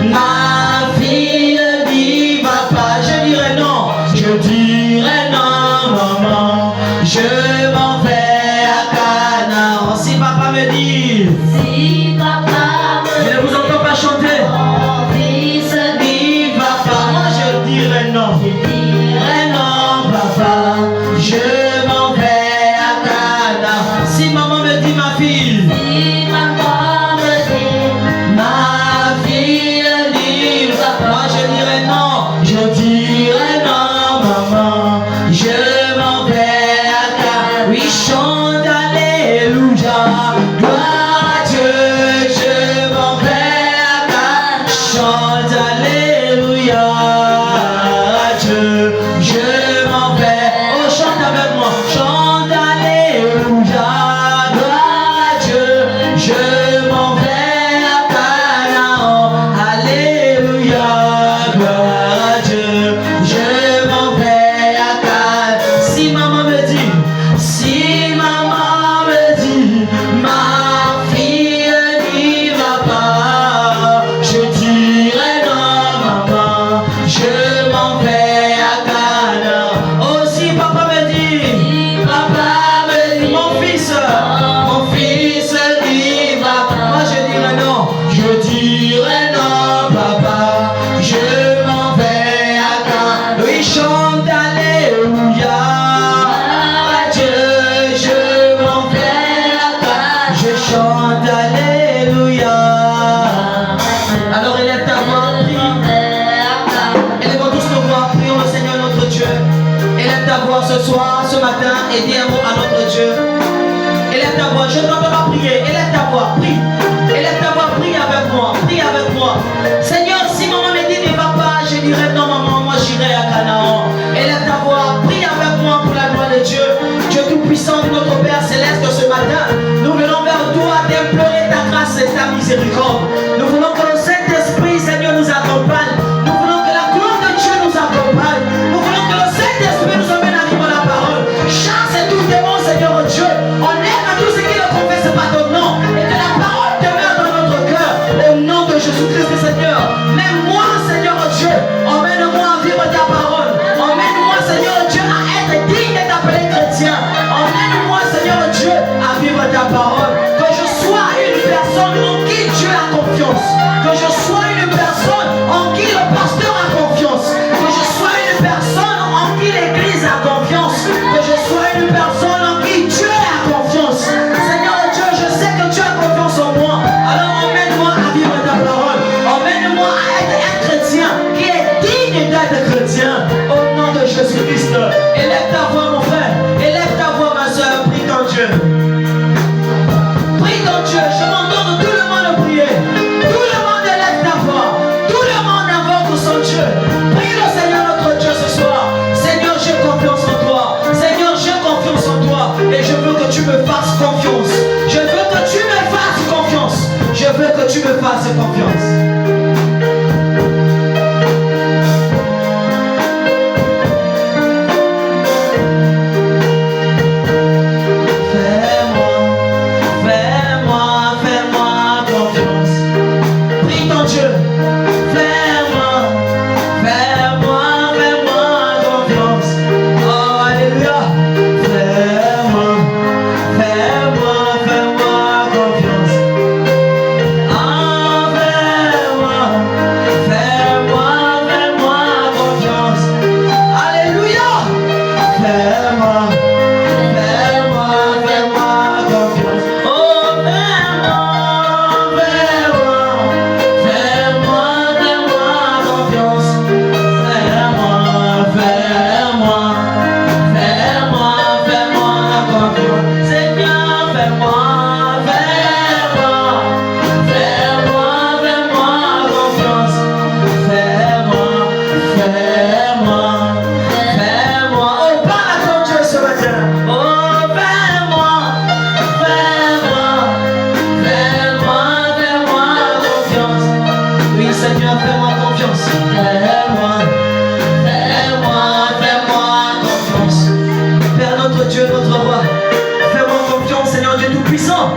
E: ma fille n'y va pas, je dirais non, maman, je m'en vais à Cana. Si papa me dit, je ne vous entends pas chanter. N'y va pas, moi je dirais non, papa, je ce soir, ce matin, et dis un mot à notre Dieu. Élève ta voix, je ne t'entends pas prier. Élève ta voix, prie. Élève ta voix, prie avec moi. Prie avec moi. Seigneur, si maman me dit ne va pas, je dirai non maman, moi j'irai à Canaan. Élève ta voix, prie avec moi pour la gloire de Dieu. Dieu Tout-Puissant, notre Père Céleste, ce matin, nous venons vers toi d'implorer ta grâce et ta miséricorde. Nous voulons que le Saint-Esprit, Seigneur, nous accompagne. Nous voulons que la gloire de Dieu nous accompagne. Nous voulons que le Saint-Esprit nous emmène à vivre la parole. Chasse tout démon, Seigneur Dieu. Enlève tout ce qui ne confesse pas ton nom. Et que la parole demeure dans notre cœur. Au nom de Jésus-Christ, Seigneur. Même moi, Seigneur Dieu, emmène-moi à vivre ta parole. Emmène-moi, Seigneur Dieu, à être digne de t'appeler chrétien. Emmène-moi, Seigneur Dieu, à vivre ta parole. Que je sois une personne en qui Dieu a confiance. Que je sois une personne en qui le pasteur a confiance. Que je sois une personne en qui l'église a confiance. Que je sois une personne en qui Dieu a confiance. Seigneur Dieu, je sais que tu as confiance en moi. Alors emmène-moi à vivre ta parole. Emmène-moi à être un chrétien qui est digne d'être chrétien. Au nom de Jésus-Christ. Élève ta voix, mon frère. Élève ta voix, ma soeur. Prie ton Dieu. Prie ton Dieu. Je m'entends tout le monde prier. Tout le monde élève ta voix. Tout le monde invoque son Dieu. Prie le Seigneur notre Dieu ce soir. Seigneur, j'ai confiance en toi. Seigneur, j'ai confiance en toi. Et je veux que tu me fasses confiance. Je veux que tu me fasses confiance. Je veux que tu me fasses confiance. Fais-moi confiance. Prie ton Dieu. Fais-moi confiance. Oh, alléluia. Fais-moi confiance. Ah, fais-moi confiance. Alléluia. Fais-moi confiance. Oh, fais-moi confiance. Fais-moi confiance. Seigneur, fais-moi confiance. Fais-moi. Oh, parle à ton Dieu ce matin. Oh, fais-moi confiance. Oui, Seigneur, fais-moi confiance. Fais-moi confiance. Père notre Dieu, notre roi, fais-moi confiance, Seigneur Dieu Tout-Puissant.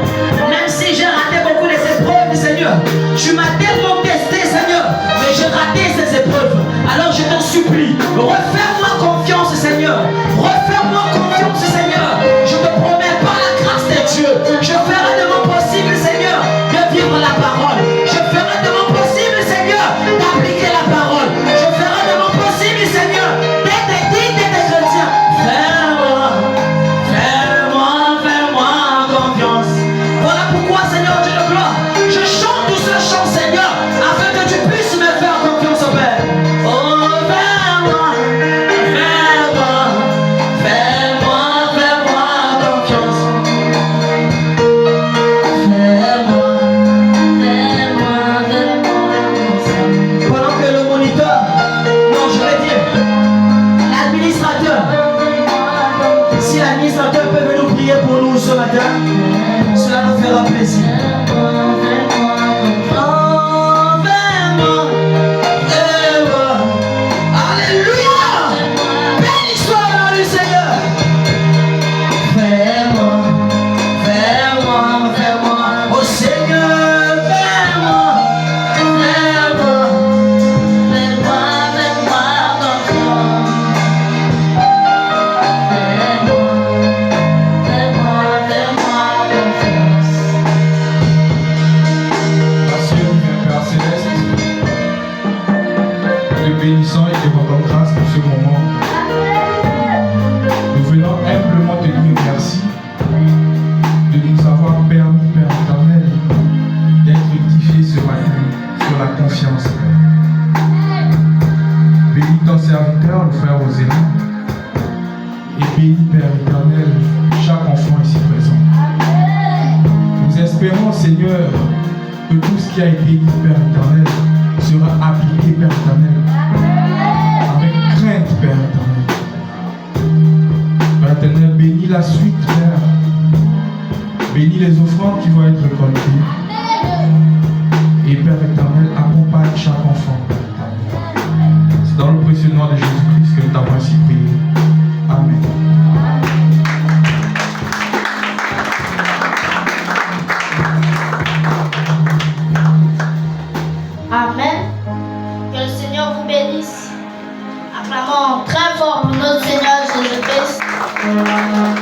E: Même si j'ai raté beaucoup de ces épreuves, Seigneur, tu m'as tellement testé, Seigneur, mais j'ai raté ces épreuves. Alors je t'en supplie, refais-moi confiance, Seigneur. Refais-moi confiance, Seigneur. Je te promets par la grâce de Dieu, je ferai de mon possible, Seigneur, de vivre la parole. Je ferai de mon possible, Seigneur, d'appliquer la parole. Je ferai de mon possible, Seigneur, d'être digne d'être chrétien. Fais-moi confiance. Voilà pourquoi, Seigneur Dieu de gloire, je chante tout ce chant, Seigneur, afin que tu puisses me faire confiance, Père. Oh, fais-moi confiance. Pendant que le moniteur, non, je vais dire, l'administrateur, si l'administrateur peut venir prier pour nous ce matin, cela nous fera plaisir. Oh, fais-moi. Alléluia. Béni soit le nom du Seigneur. Fais-moi. Oh Seigneur, fais-moi
F: Merci divin Père Céleste. Te bénissons et te rendons grâce pour ce moment. Nous venons humblement te dire merci de nous avoir permis, Père éternel, d'être édifiés ce matin sur la confiance. Bénis ton serviteur, le frère Osélie, et bénis, Père éternel, chaque enfant ici présent. Nous espérons, Seigneur, que tout ce qui a été dit, Père éternel, sera appliqué, Père éternel, avec crainte, Père éternel. Père éternel, bénis la suite, Père. Bénis les offrandes qui vont être récoltées. Et Père éternel, accompagne chaque enfant, Père éternel. C'est dans le précieux nom de Jésus-Christ que nous t'avons ainsi prié. Amen.
A: Amen. Que le Seigneur vous bénisse. Acclamons très fort pour notre Seigneur Jésus-Christ.